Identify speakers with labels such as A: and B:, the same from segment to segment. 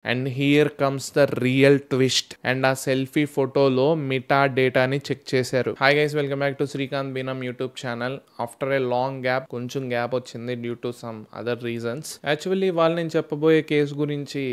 A: And here comes the real twist. And ఆ selfie ఫోటోలో మిటా డేటాని చెక్ చేశారు. Hi guys, welcome back to Srikanth బీనం YouTube channel. After a long gap, కొంచెం గ్యాప్ వచ్చింది due to some other reasons. Actually వాళ్ళు నేను చెప్పబోయే కేసు గురించి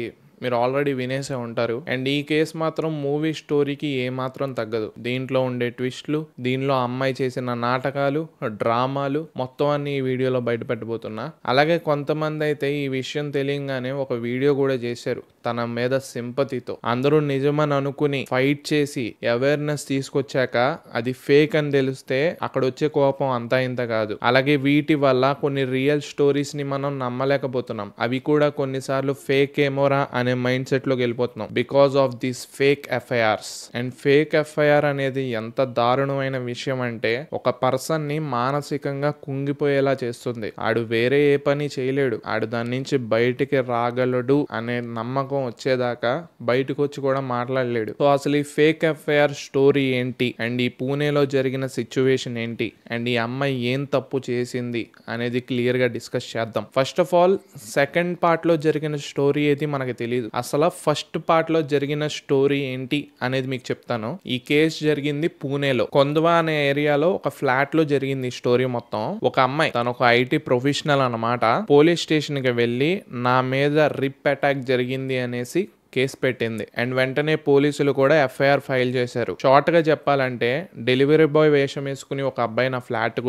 A: మీరు ఆల్రెడీ వినేసే ఉంటారు. అండ్ ఈ కేసు మాత్రం మూవీ స్టోరీకి ఏమాత్రం తగ్గదు. దీంట్లో ఉండే ట్విస్ట్లు, దీనిలో అమ్మాయి చేసిన నాటకాలు, డ్రామాలు మొత్తం అన్ని ఈ వీడియోలో బయట పెట్టబోతున్నా. అలాగే కొంతమంది అయితే ఈ విషయం తెలియగానే ఒక వీడియో కూడా చేశారు తన మీద సింపతితో. అందరూ నిజమని అనుకుని ఫైట్ చేసి అవేర్నెస్ తీసుకొచ్చాక అది ఫేక్ అని తెలిస్తే అక్కడ వచ్చే కోపం అంతా ఇంత కాదు. అలాగే వీటి వల్ల కొన్ని రియల్ స్టోరీస్ ని మనం నమ్మలేకపోతున్నాం. అవి కూడా కొన్నిసార్లు ఫేక్ ఏమోరా అనే మైండ్ సెట్ లోకి వెళ్ళిపోతున్నాం because of these fake FIRs. And fake FIR అనేది ఎంత దారుణమైన విషయం అంటే ఒక పర్సన్ ని మానసికంగా కుంగిపోయేలా చేస్తుంది. ఆడు వేరే ఏ పని చేయలేడు, ఆడు దాని నుంచి బయటికి రాగలడు అనే నమ్మకం వచ్చేదాకా బయటకు వచ్చి కూడా మాట్లాడలేడు. సో అసలు ఈ ఫేక్ ఎఫ్ఐఆర్ స్టోరీ ఏంటి, అండ్ ఈ పూణేలో జరిగిన సిచ్యువేషన్ ఏంటి, అండ్ ఈ అమ్మాయి ఏం తప్పు చేసింది అనేది క్లియర్ గా డిస్కస్ చేద్దాం. First of all, second part లో జరిగిన స్టోరీ ఏది మనకి తెలియదు. అసలు ఫస్ట్ పార్ట్ లో జరిగిన స్టోరీ ఏంటి అనేది మీకు చెప్తాను. ఈ కేసు జరిగింది పూణేలో కొందవా అనే ఏరియాలో ఒక ఫ్లాట్ లో జరిగింది ఈ స్టోరీ మొత్తం. ఒక అమ్మాయి, తను ఒక ఐటీ ప్రొఫెషనల్ అన్నమాట, పోలీస్ స్టేషన్ కి వెళ్ళి నా మీద రిప్ అటాక్ జరిగింది అనేసి కేసు పెట్టింది. అండ్ వెంటనే పోలీసులు కూడా ఎఫ్ఐఆర్ ఫైల్ చేశారు. షార్ట్ గా చెప్పాలంటే, డెలివరీ బాయ్ వేషం వేసుకుని ఒక అబ్బాయి నా ఫ్లాట్ కి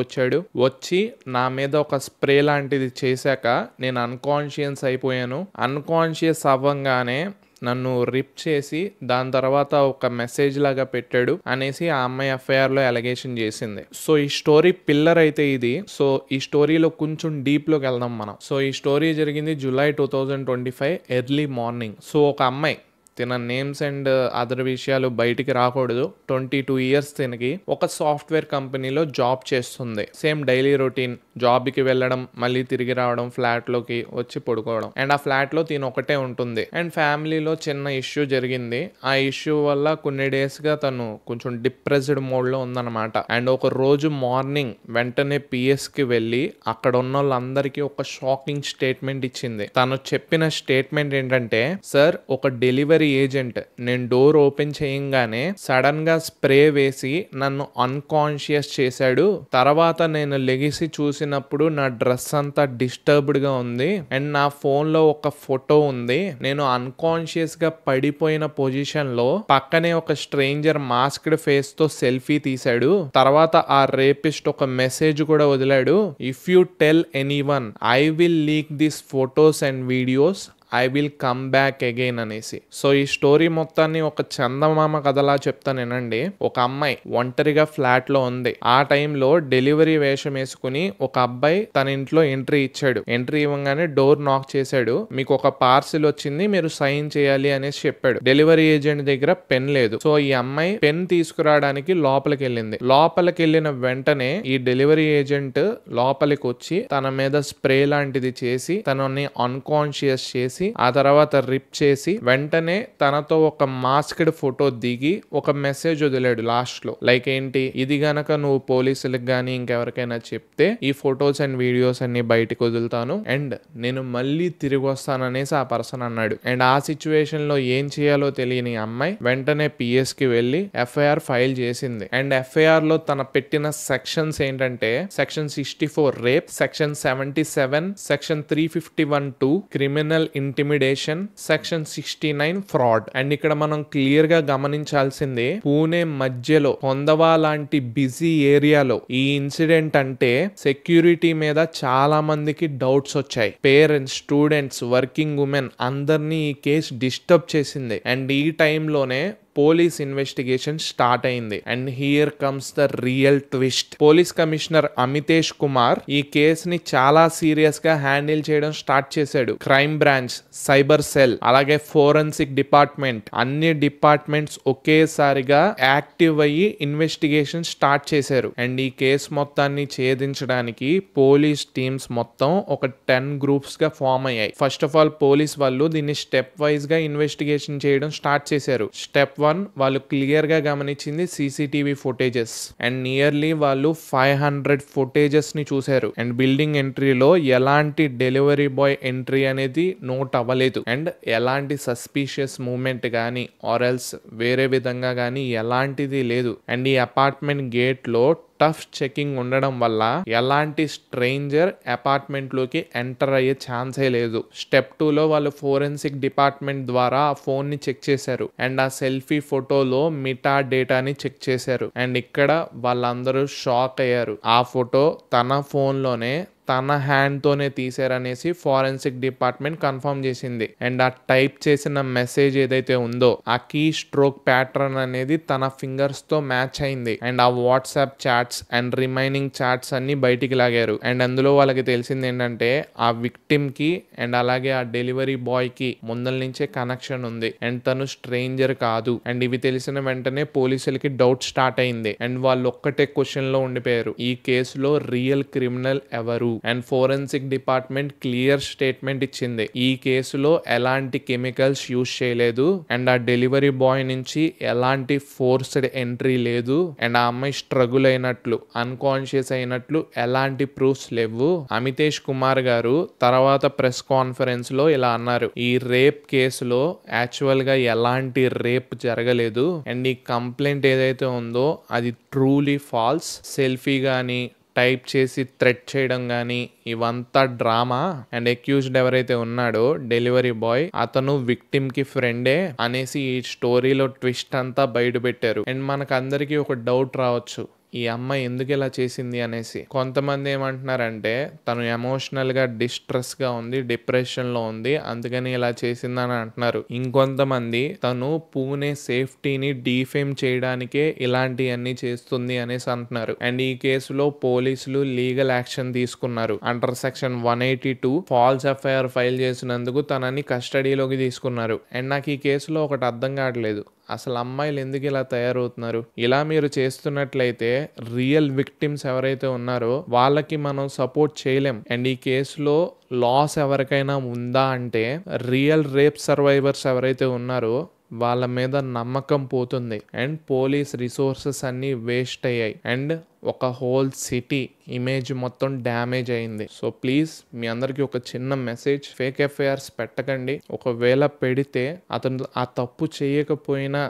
A: వచ్చి నా మీద ఒక స్ప్రే లాంటిది చేశాక నేను అన్కాన్షియస్ అయిపోయాను. అన్కాన్షియస్ అవ్వంగానే నన్ను రిప్ చేసి దాని తర్వాత ఒక మెసేజ్ లాగా పెట్టాడు అనేసి ఆ అమ్మాయి ఎఫ్ఐఆర్ లో అలిగేషన్ చేసింది. సో ఈ స్టోరీ పిల్లర్ అయితే ఇది. సో ఈ స్టోరీలో కొంచెం డీప్ లోకి వెళ్దాం మనం. సో ఈ స్టోరీ జరిగింది జూలై 2025 ఎర్లీ మార్నింగ్. సో ఒక అమ్మాయి, తిన నేమ్స్ అండ్ అదర్ విషయాలు బయటికి రాకూడదు, 22 ఇయర్స్ తినకి ఒక సాఫ్ట్వేర్ కంపెనీలో జాబ్ చేస్తుంది. సేమ్ డైలీ రొటీన్, జాబ్కి వెళ్ళడం, మళ్ళీ తిరిగి రావడం, ఫ్లాట్ లోకి వచ్చి పడుకోవడం. అండ్ ఆ ఫ్లాట్ లో తిన ఒకటే ఉంటుంది. అండ్ ఫ్యామిలీలో చిన్న ఇష్యూ జరిగింది. ఆ ఇష్యూ వల్ల కొన్ని డేస్ గా తను కొంచెం డిప్రెస్డ్ మోడ్ లో ఉందన్నమాట. అండ్ ఒక రోజు మార్నింగ్ వెంటనే పిఎస్ కి వెళ్ళి అక్కడ ఉన్న వాళ్ళందరికీ ఒక షాకింగ్ స్టేట్మెంట్ ఇచ్చింది. తను చెప్పిన స్టేట్మెంట్ ఏంటంటే, సార్, ఒక డెలివరీ ఏజెంట్ నేను డోర్ ఓపెన్ చేయంగానే సడన్ గా స్ప్రే వేసి నన్ను అన్కాన్షియస్ చేశాడు. తర్వాత నేను లెగిసి చూసినప్పుడు నా డ్రెస్ అంతా డిస్టర్బ్డ్ గా ఉంది అండ్ నా ఫోన్ లో ఒక ఫోటో ఉంది. నేను అన్కాన్షియస్ గా పడిపోయిన పొజిషన్ లో పక్కనే ఒక స్ట్రేంజర్ మాస్క్డ్ ఫేస్ తో సెల్ఫీ తీశాడు. తర్వాత ఆ రేపిస్ట్ ఒక మెసేజ్ కూడా వదిలాడు, if you tell anyone I will leak this photos and videos, I will come back again అనేసి. సో ఈ స్టోరీ మొత్తాన్ని ఒక చందమామ కథలా చెప్తానేనండి. ఒక అమ్మాయి ఒంటరిగా ఫ్లాట్ లో ఉంది. ఆ టైంలో డెలివరీ వేషం వేసుకుని ఒక అబ్బాయి తన ఇంట్లో ఎంట్రీ ఇచ్చాడు. ఎంట్రీ ఇవ్వగానే డోర్ నాక్ చేశాడు. మీకు ఒక పార్సిల్ వచ్చింది, మీరు సైన్ చేయాలి అనేసి చెప్పాడు. డెలివరీ ఏజెంట్ దగ్గర పెన్ లేదు. సో ఈ అమ్మాయి పెన్ తీసుకురావడానికి లోపలికి వెళ్ళింది. లోపలికి వెళ్ళిన వెంటనే ఈ డెలివరీ ఏజెంట్ లోపలికి వచ్చి తన మీద స్ప్రే లాంటిది చేసి తనని అన్కాన్షియస్ చేసి ఆ తర్వాత రిప్ చేసి వెంటనే తనతో ఒక మాస్క్డ్ ఫోటో దిగి ఒక మెసేజ్ వదిలాడు లాస్ట్ లో. లైక్ ఏంటి, ఇది గనక నువ్వు పోలీసులకు గానీ ఇంకెవరికైనా చెప్తే ఈ ఫొటోస్ అండ్ వీడియోస్ అన్ని బయటకు వదులుతాను అండ్ నేను మళ్ళీ తిరిగి వస్తాననేసి ఆ పర్సన్ అన్నాడు. అండ్ ఆ సిచ్యువేషన్ లో ఏం చేయాలో తెలియని అమ్మాయి వెంటనే పిఎస్ కి వెళ్లి ఎఫ్ఐఆర్ ఫైల్ చేసింది. అండ్ ఎఫ్ఐఆర్ లో తన పెట్టిన సెక్షన్స్ ఏంటంటే, section 64 rape, section 77, section 351(2) criminal intimidation, section 69 fraud. And ఇక్కడ మనం క్లియర్ గా గమనించాల్సింది, పూణే మధ్యలో కొందవా లాంటి బిజీ ఏరియాలో ఈ ఇన్సిడెంట్ అంటే సెక్యూరిటీ మీద చాలా మందికి డౌట్స్ వచ్చాయి. పేరెంట్స్, స్టూడెంట్స్, వర్కింగ్ ఉమెన్ అందరినీ ఈ కేసు డిస్టర్బ్ చేసింది. అండ్ ఈ టైంలోనే పోలీస్ ఇన్వెస్టిగేషన్ స్టార్ట్ అయింది. And here comes the real twist. Police commissioner Amitesh Kumar ఈ కేసుని చాలా సీరియస్ గా హ్యాండిల్ చేయడం స్టార్ట్ చేశాడు. క్రైమ్ బ్రాంచ్, సైబర్ సెల్, అలాగే ఫోరెన్సిక్ డిపార్ట్మెంట్, అన్ని డిపార్ట్మెంట్స్ ఒకేసారిగా యాక్టివ్ అయ్యి ఇన్వెస్టిగేషన్ స్టార్ట్ చేశారు. అండ్ ఈ కేసు మొత్తాన్ని ఛేదించడానికి పోలీస్ టీమ్స్ మొత్తం ఒక 10 గ్రూప్స్ గా ఫామ్ అయ్యాయి. ఫస్ట్ ఆఫ్ ఆల్ పోలీస్ వాళ్ళు దీన్ని స్టెప్ వైజ్ గా ఇన్వెస్టిగేషన్ చేయడం స్టార్ట్ చేశారు. స్టెప్ స్టెప్ 1 వాళ్ళు క్లియర్ గా గమనించింది సీసీటీవీ ఫుటేజెస్ అండ్ నియర్లీ వాళ్ళు 500 ఫుటేజెస్ ని చూశారు అండ్ బిల్డింగ్ ఎంట్రీలో ఎలాంటి డెలివరీ బాయ్ ఎంట్రీ అనేది నోట్ అవ్వలేదు అండ్ ఎలాంటి సస్పీషియస్ మూమెంట్ కానీ ఆర్ఎల్స్ వేరే విధంగా కానీ ఎలాంటిది లేదు అండ్ ఈ అపార్ట్మెంట్ గేట్ లో టఫ్ చెకింగ్ ఉండడం వల్ల ఎలాంటి స్ట్రేంజర్ అపార్ట్మెంట్ లోకి ఎంటర్ అయ్యే ఛాన్సే లేదు. స్టెప్ 2 లో వాళ్ళు ఫోరెన్సిక్ డిపార్ట్మెంట్ ద్వారా ఆ ఫోన్ ని చెక్ చేశారు అండ్ ఆ సెల్ఫీ ఫోటోలో మిటా డేటాని చెక్ చేశారు అండ్ ఇక్కడ వాళ్ళందరూ షాక్ అయ్యారు. ఆ ఫోటో తన ఫోన్ లోనే తన హ్యాండ్ తోనే తీసారనేసి ఫారెన్సిక్ డిపార్ట్మెంట్ కన్ఫర్మ్ చేసింది అండ్ ఆ టైప్ చేసిన మెసేజ్ ఏదైతే ఉందో ఆ కీ స్ట్రోక్ ప్యాటర్న్ అనేది తన ఫింగర్స్ తో మ్యాచ్ అయింది అండ్ ఆ WhatsApp chats and remaining chats అన్ని బయటికి లాగారు అండ్ అందులో వాళ్ళకి తెలిసింది ఏంటంటే ఆ విక్టిమ్ కి అండ్ అలాగే ఆ డెలివరీ బాయ్ కి ముందల నుంచే కనెక్షన్ ఉంది అండ్ తను స్ట్రేంజర్ కాదు అండ్ ఇవి తెలిసిన వెంటనే పోలీసులకి డౌట్ స్టార్ట్ అయింది అండ్ వాళ్ళు ఒక్కటే క్వశ్చన్ లో ఉండిపోయారు, ఈ కేసులో రియల్ క్రిమినల్ ఎవరు? And forensic department clear statement ఇచ్చింది, ఈ కేసులో ఎలాంటి కెమికల్స్ యూజ్ చేయలేదు అండ్ ఆ డెలివరీ బాయ్ నుంచి ఎలాంటి ఫోర్స్డ్ ఎంట్రీ లేదు అండ్ ఆ అమ్మాయి స్ట్రగుల్ అయినట్లు అన్కాన్షియస్ అయినట్లు ఎలాంటి ప్రూఫ్స్ లేవు. అమితేష్ కుమార్ గారు తర్వాత ప్రెస్ కాన్ఫరెన్స్ లో ఇలా అన్నారు, ఈ రేప్ కేసులో యాక్చువల్ గా ఎలాంటి రేప్ జరగలేదు అండ్ ఈ కంప్లైంట్ ఏదైతే ఉందో అది ట్రూలీ ఫాల్స్. సెల్ఫీ గానీ టైప్ చేసి థ్రెట్ చేయడం కానీ ఇవంతా డ్రామా అండ్ అక్యూజ్డ్ ఎవరైతే ఉన్నాడో డెలివరీ బాయ్ అతను విక్టిమ్ కి ఫ్రెండే అనేసి ఈ స్టోరీలో ట్విస్ట్ అంతా బయట పెట్టారు. అండ్ మనకు అందరికీ ఒక డౌట్ రావచ్చు, ఈ అమ్మాయి ఎందుకు ఇలా చేసింది అనేసి. కొంతమంది ఏమంటున్నారంటే తను ఎమోషనల్ గా డిస్ట్రెస్ గా ఉంది, డిప్రెషన్ లో ఉంది, అందుకని ఇలా చేసిందని అంటున్నారు. ఇంకొంతమంది తను పూణే సేఫ్టీని డీఫేమ్ చేయడానికే ఇలాంటివన్నీ చేస్తుంది అనేసి అంటున్నారు. అండ్ ఈ కేసులో పోలీసులు లీగల్ యాక్షన్ తీసుకున్నారు. Under section 182 false FIR file చేసినందుకు తనని కస్టడీలోకి తీసుకున్నారు. అండ్ నాకు ఈ కేసులో ఒకటి అర్థం కావట్లేదు, అసలు అమ్మాయిలు ఎందుకు ఇలా తయారవుతున్నారు? ఇలా మీరు చేస్తున్నట్లయితే రియల్ విక్టిమ్స్ ఎవరైతే ఉన్నారో వాళ్ళకి మనం సపోర్ట్ చేయలేం. అండ్ ఈ కేసులో లాస్ ఎవరికైనా ఉందా అంటే రియల్ రేప్ సర్వైవర్స్ ఎవరైతే ఉన్నారో వాళ్ళ మీద నమ్మకం పోతుంది అండ్ పోలీస్ రిసోర్సెస్ అన్ని వేస్ట్ అయ్యాయి అండ్ ఒక హోల్ సిటీ ఇమేజ్ మొత్తం డ్యామేజ్ అయింది. సో ప్లీజ్ మీ అందరికి ఒక చిన్న మెసేజ్, ఫేక్ ఎఫ్ఐఆర్స్ పెట్టకండి. ఒకవేళ పెడితే అతను ఆ తప్పు చేయకపోయినా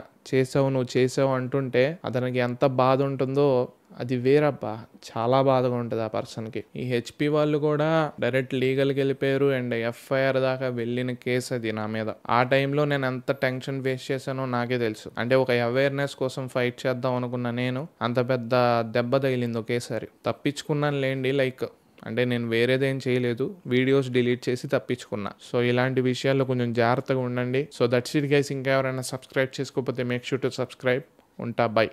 A: నువ్వు చేసావు అంటుంటే అతనికి ఎంత బాధ ఉంటుందో అది వేరబ్బా, చాలా బాధగా ఉంటుంది ఆ పర్సన్కి. ఈ హెచ్పి వాళ్ళు కూడా డైరెక్ట్ లీగల్కి వెళ్ళిపోయారు అండ్ ఎఫ్ఐఆర్ దాకా వెళ్ళిన కేసు అది నా మీద. ఆ టైంలో నేను ఎంత టెన్షన్ ఫేస్ చేశానో నాకే తెలుసు. అంటే ఒక అవేర్నెస్ కోసం ఫైట్ చేద్దాం అనుకున్న నేను అంత పెద్ద దెబ్బ తగిలింది ఒకేసారి. తప్పించుకున్నాను లేండి, అంటే నేను వేరేదేం చేయలేదు, వీడియోస్ డిలీట్ చేసి తప్పించుకున్నా. సో ఇలాంటి విషయాల్లో కొంచెం జాగ్రత్తగా ఉండండి. So that's it guys. ఇంకా ఎవరైనా సబ్స్క్రైబ్ చేసుకోకపోతే మేక్ షూర్ టు సబ్స్క్రైబ్. ఉంటా, బై.